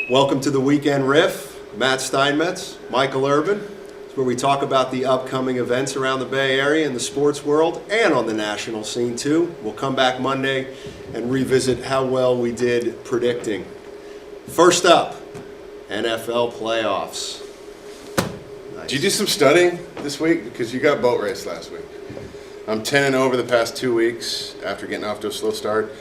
Welcome to the Weekend Riff. Matt Steinmetz, Mychael Urban. It's where we talk about the upcoming events around the Bay Area in the sports world and on the national scene too. We'll come back Monday and revisit how well we did predicting. First up, NFL playoffs. Nice. Did you do some studying this week? Because you got boat race last week. I'm 10-0 over the past 2 weeks after getting off to a slow start.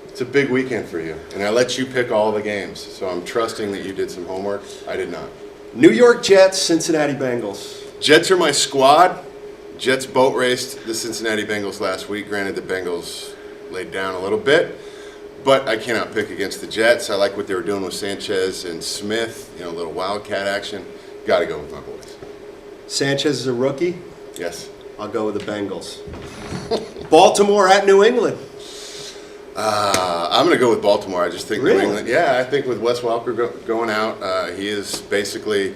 It's a big weekend for you, and I let you pick all the games, so I'm trusting that you did some homework. I did not. New York Jets, Cincinnati Bengals. Jets are my squad. Jets boat raced the Cincinnati Bengals last week. Granted, the Bengals laid down a little bit, but I cannot pick against the Jets. I like what they were doing with Sanchez and Smith, a little wildcat action. Got to go with my boys. Sanchez is a rookie. Yes. I'll go with the Bengals. Baltimore at New England. I'm going to go with Baltimore. I just think Really? New England. Yeah, I think with Wes Welker going out, he is basically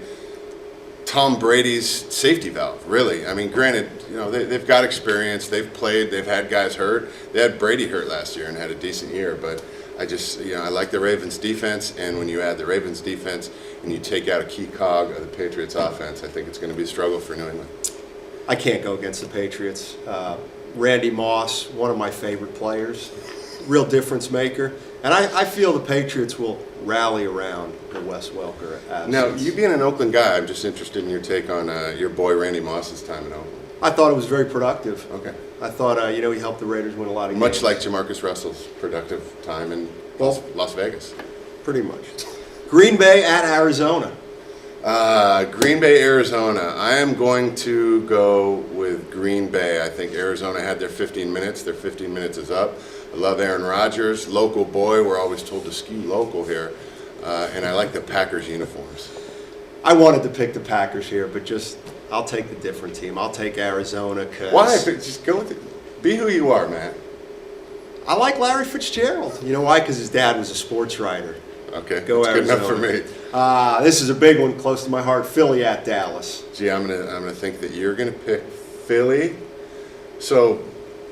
Tom Brady's safety valve, really. I mean, granted, they've got experience. They've played. They've had guys hurt. They had Brady hurt last year and had a decent year. But I just, I like the Ravens' defense. And when you add the Ravens' defense and you take out a key cog of the Patriots' offense, I think it's going to be a struggle for New England. I can't go against the Patriots. Randy Moss, one of my favorite players. Real difference maker. And I feel the Patriots will rally around the Wes Welker absence. Now, you being an Oakland guy, I'm just interested in your take on your boy Randy Moss's time in Oakland. I thought it was very productive. Okay. I thought, he helped the Raiders win a lot of games. Much like Jamarcus Russell's productive time in Las Vegas. Pretty much. Green Bay at Arizona. Green Bay, Arizona. I am going to go with Green Bay. I think Arizona had their 15 minutes. Their 15 minutes is up. I love Aaron Rodgers, local boy. We're always told to ski local here. And I like the Packers uniforms. I wanted to pick the Packers here, but I'll take the different team. I'll take Arizona. Why? Just go with it. Be who you are, man. I like Larry Fitzgerald. You know why? Because his dad was a sports writer. Okay, Go that's Arizona. good enough for me. This is a big one, close to my heart. Philly at Dallas. Gee, I'm gonna think that you're gonna pick Philly. So,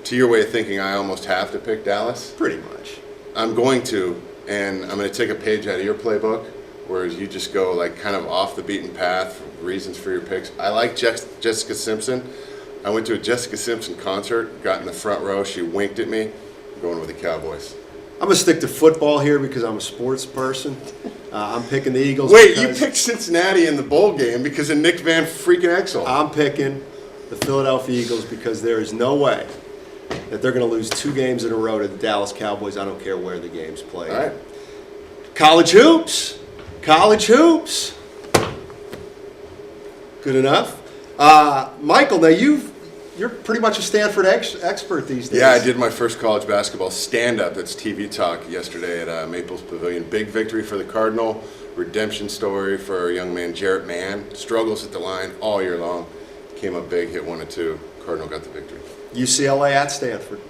to your way of thinking, I almost have to pick Dallas. Pretty much. I'm going to, and I'm gonna take a page out of your playbook, whereas you just go like kind of off the beaten path. Reasons for your picks. I like Jessica Simpson. I went to a Jessica Simpson concert, got in the front row. She winked at me. I'm going with the Cowboys. I'm going to stick to football here because I'm a sports person. I'm picking the Eagles. Wait, you picked Cincinnati in the bowl game because of Nick Van freaking Exel. I'm picking the Philadelphia Eagles because there is no way that they're going to lose 2 games in a row to the Dallas Cowboys. I don't care where the game's played. All right. College hoops. College hoops. Good enough. Mychael, now you're pretty much a Stanford expert these days. Yeah, I did my first college basketball stand-up. That's TV talk yesterday at Maples Pavilion. Big victory for the Cardinal. Redemption story for our young man, Jarrett Mann. Struggles at the line all year long. Came up big, hit 1 and 2. Cardinal got the victory. UCLA at Stanford.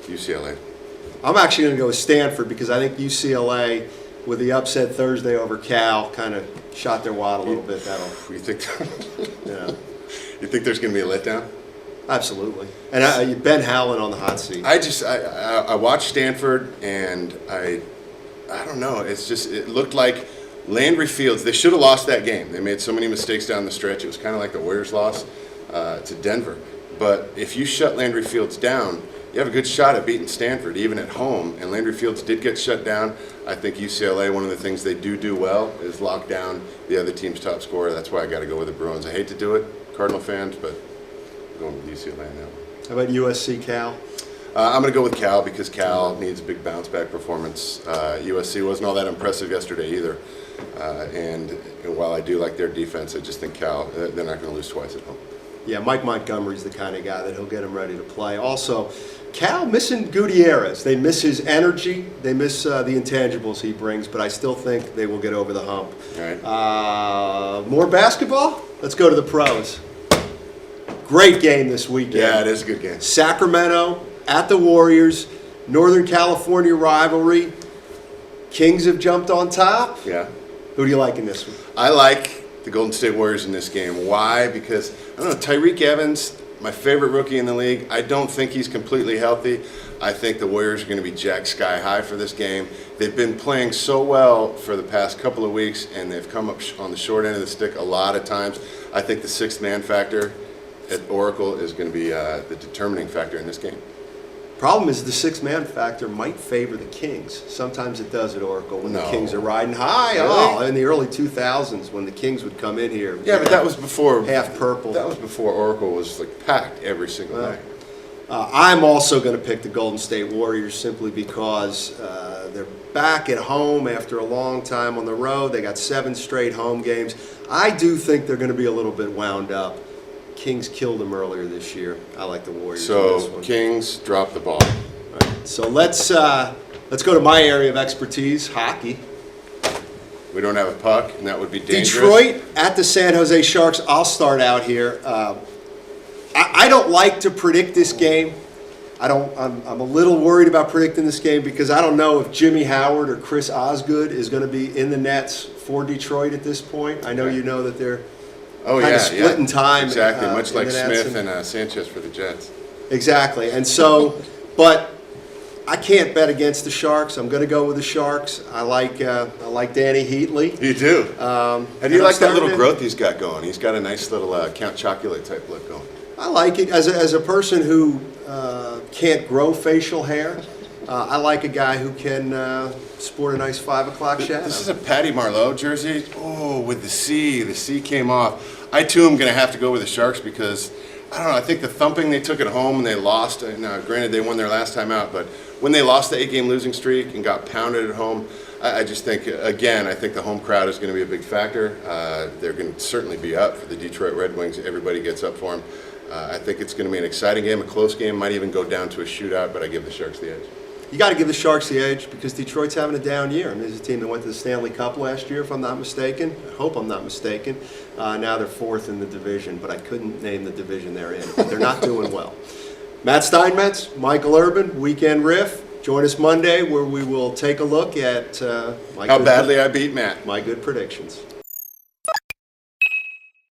UCLA. I'm actually going to go with Stanford because I think UCLA, with the upset Thursday over Cal, kind of shot their wad a little bit. You think? Yeah. You think there's going to be a letdown? Absolutely. And Ben Howland on the hot seat. I watched Stanford, and I don't know. It looked like Landry Fields. They should have lost that game. They made so many mistakes down the stretch. It was kind of like the Warriors loss to Denver. But if you shut Landry Fields down, you have a good shot at beating Stanford, even at home. And Landry Fields did get shut down. I think UCLA, one of the things they do well is lock down the other team's top scorer. That's why I got to go with the Bruins. I hate to do it, Cardinal fans, but I'm going with UCLA now. How about USC Cal? I'm going to go with Cal because Cal needs a big bounce-back performance. USC wasn't all that impressive yesterday either. And while I do like their defense, I just think Cal, they're not going to lose twice at home. Yeah, Mike Montgomery's the kind of guy that he'll get him ready to play. Also, Cal missing Gutierrez. They miss his energy. They miss the intangibles he brings, but I still think they will get over the hump. All right. More basketball? Let's go to the pros. Great game this weekend. Yeah, it is a good game. Sacramento at the Warriors. Northern California rivalry. Kings have jumped on top. Yeah. Who do you like in this one? I like the Golden State Warriors in this game. Why? Because, I don't know, Tyreek Evans, my favorite rookie in the league. I don't think he's completely healthy. I think the Warriors are going to be jacked sky high for this game. They've been playing so well for the past couple of weeks, and they've come up on the short end of the stick a lot of times. I think the sixth man factor at Oracle is going to be the determining factor in this game. Problem is the six-man factor might favor the Kings. Sometimes it does at Oracle when the Kings are riding high. Really? Oh, in the early 2000s when the Kings would come in here. Yeah, but that was before half purple. That was before Oracle was like packed every single night. I'm also going to pick the Golden State Warriors simply because they're back at home after a long time on the road. They got 7 straight home games. I do think they're going to be a little bit wound up. Kings killed them earlier this year. I like the Warriors. So in this one. Kings drop the ball. So let's go to my area of expertise, hockey. We don't have a puck, and that would be dangerous. Detroit at the San Jose Sharks. I'll start out here. I don't like to predict this game. I'm a little worried about predicting this game because I don't know if Jimmy Howard or Chris Osgood is going to be in the nets for Detroit at this point. I know you know that they're kind of splitting time. Exactly, much in like the nets Smith and Sanchez for the Jets. Exactly, and so, but I can't bet against the Sharks. I'm going to go with the Sharks. I like Danny Heatley. You do. How do you I'm like that little starting growth he's got going? He's got a nice little Count Chocula type look going. I like it as a person who can't grow facial hair. I like a guy who can sport a nice 5 o'clock shadow. This is a Patty Marleau jersey. Oh, with the C. The C came off. I, too, am going to have to go with the Sharks because, I don't know, I think the thumping they took at home and they lost. Now, granted, they won their last time out, but when they lost the 8-game losing streak and got pounded at home, I just think, again, I think the home crowd is going to be a big factor. They're going to certainly be up for the Detroit Red Wings. Everybody gets up for them. I think it's going to be an exciting game, a close game, might even go down to a shootout, but I give the Sharks the edge. You got to give the Sharks the edge because Detroit's having a down year. I mean, there's a team that went to the Stanley Cup last year, if I'm not mistaken. I hope I'm not mistaken. Now they're 4th in the division, but I couldn't name the division they're in. But they're not doing well. Matt Steinmetz, Mychael Urban, Weekend Riff. Join us Monday where we will take a look at how badly I beat Matt. My good predictions.